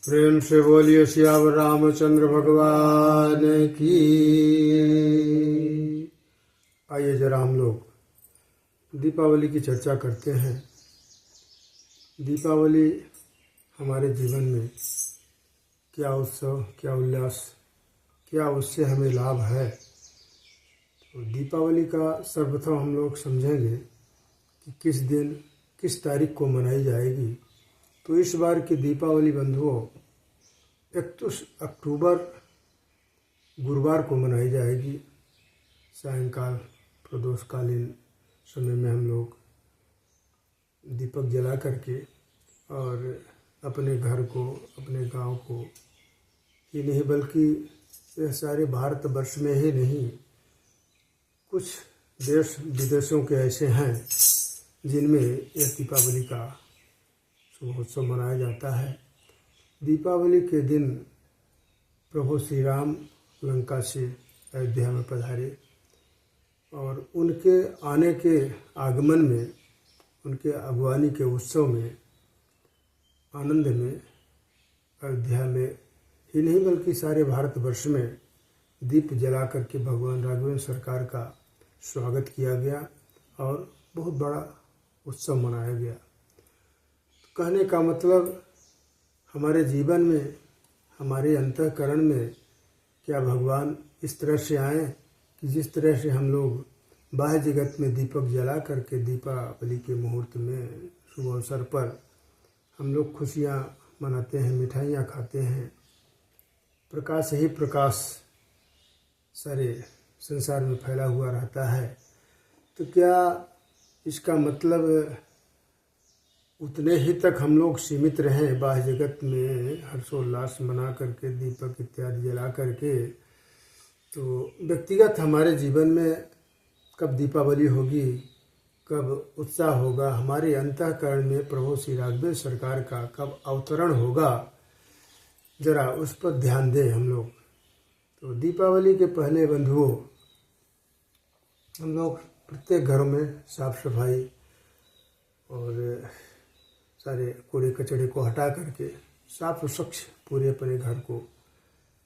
प्रेम से बोलिए सियावर रामचंद्र भगवान की। आइए जरा हम लोग दीपावली की चर्चा करते हैं। दीपावली हमारे जीवन में क्या उत्सव, क्या उल्लास, क्या उससे हमें लाभ है। तो दीपावली का सर्वप्रथम हम लोग समझेंगे कि किस दिन किस तारीख को मनाई जाएगी। तो इस बार की दीपावली बंधुओं 31 अक्टूबर गुरुवार को मनाई जाएगी। सायंकाल प्रदोषकालीन समय में हम लोग दीपक जला करके और अपने घर को, अपने गांव को ही नहीं बल्कि यह सारे भारतवर्ष में ही नहीं, कुछ देश विदेशों के ऐसे हैं जिनमें यह दीपावली का शुभ उत्सव मनाया जाता है। दीपावली के दिन प्रभु श्री राम लंका से अयोध्या में पधारे और उनके आने के आगमन में, उनके अगवानी के उत्सव में, आनंद में अयोध्या में ही नहीं बल्कि सारे भारतवर्ष में दीप जला करके भगवान राघवेंद्र सरकार का स्वागत किया गया और बहुत बड़ा उत्सव मनाया गया। कहने का मतलब हमारे जीवन में, हमारे अंतःकरण में क्या भगवान इस तरह से आए कि जिस तरह से हम लोग बाह्य जगत में दीपक जला करके दीपावली के मुहूर्त में शुभ अवसर पर हम लोग खुशियाँ मनाते हैं, मिठाइयाँ खाते हैं, प्रकाश ही प्रकाश सारे संसार में फैला हुआ रहता है। तो क्या इसका मतलब उतने ही तक हम लोग सीमित रहें बाह्य जगत में हर्षोल्लास मना करके दीपक इत्यादि जला करके? तो व्यक्तिगत हमारे जीवन में कब दीपावली होगी, कब उत्साह होगा, हमारे अंतःकरण में प्रभु श्री राघवेंद्र सरकार का कब अवतरण होगा, जरा उस पर ध्यान दें हम लोग। तो दीपावली के पहले बंधुओं हम लोग प्रत्येक घरों में साफ सफाई और सारे कूड़े कचड़े को हटा करके साफ स्वच्छ पूरे अपने घर को,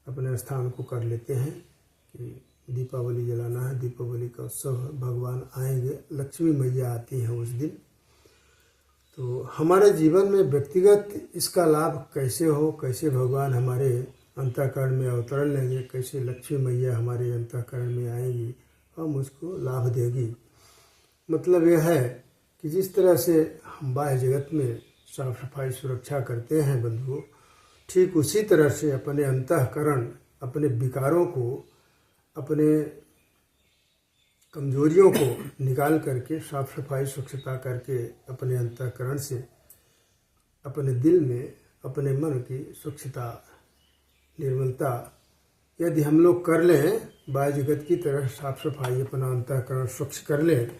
अपने स्थान को कर लेते हैं कि दीपावली जलाना है, दीपावली का उत्सव, भगवान आएंगे, लक्ष्मी मैया आती हैं उस दिन। तो हमारे जीवन में व्यक्तिगत इसका लाभ कैसे हो, कैसे भगवान हमारे अंतःकरण में अवतरण लेंगे, कैसे लक्ष्मी मैया हमारे अंतःकरण में आएंगी और मुझको लाभ देगी। मतलब यह है कि जिस तरह से हम बाह्य जगत में साफ सफाई सुरक्षा करते हैं बंधुओं, ठीक उसी तरह से अपने अंतःकरण, अपने विकारों को, अपने कमजोरियों को निकाल करके साफ सफाई स्वच्छता करके अपने अंतःकरण से, अपने दिल में, अपने मन की स्वच्छता, निर्मलता यदि हम लोग कर लें, बाह्य जगत की तरह साफ सफाई अपना अंतःकरण स्वच्छ कर लें,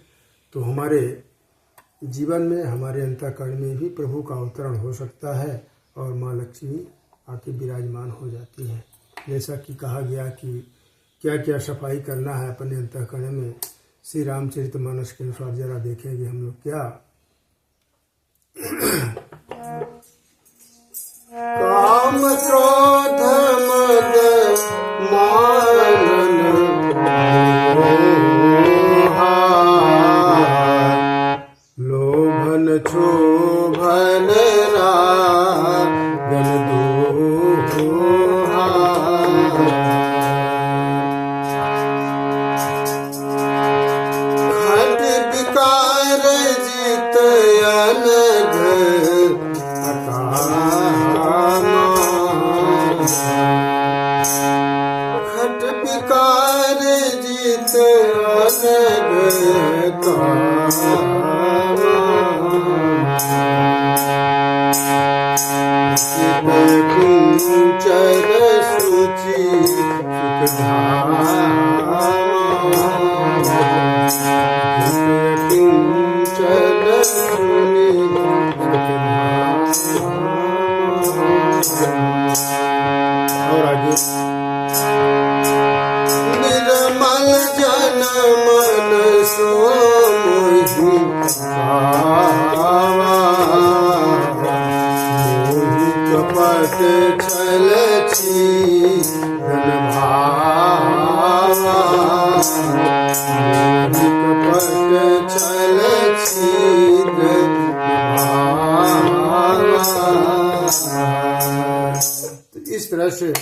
तो हमारे जीवन में, हमारे अंतःकरण में भी प्रभु का अवतरण हो सकता है और माँ लक्ष्मी आके विराजमान हो जाती है। जैसा कि कहा गया कि क्या क्या सफाई करना है अपने अंतःकरण में, श्री रामचरितमानस के अनुसार जरा देखेंगे हम लोग क्या। काम क्रोध मद मानन लोभन क्षोभन रागन दोहा। खट विकार जित अनघ अकामा, खट विकार जित अनघ अकामा। कुंचन सुचि सुखधामा, कुंचन सुनि सुखधामा। और आगे निर्मल जन मन सो मोहि पावा, मोहि कपट छल छीन भावा, कपट छल छीन भावा। तो इस तरह से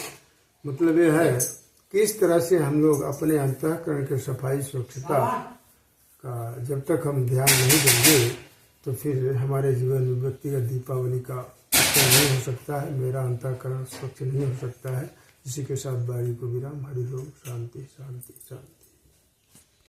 मतलब ये है कि इस तरह से हम लोग अपने अंतःकरण के सफाई स्वच्छता का जब तक हम ध्यान नहीं देंगे तो फिर हमारे जीवन में व्यक्तिगत दीपावली का उत्सव नहीं हो सकता है, मेरा अंतःकरण स्वच्छ नहीं हो सकता है। इसी के साथ वाणी को विराम। हरि ओम। शांति शांति शांति।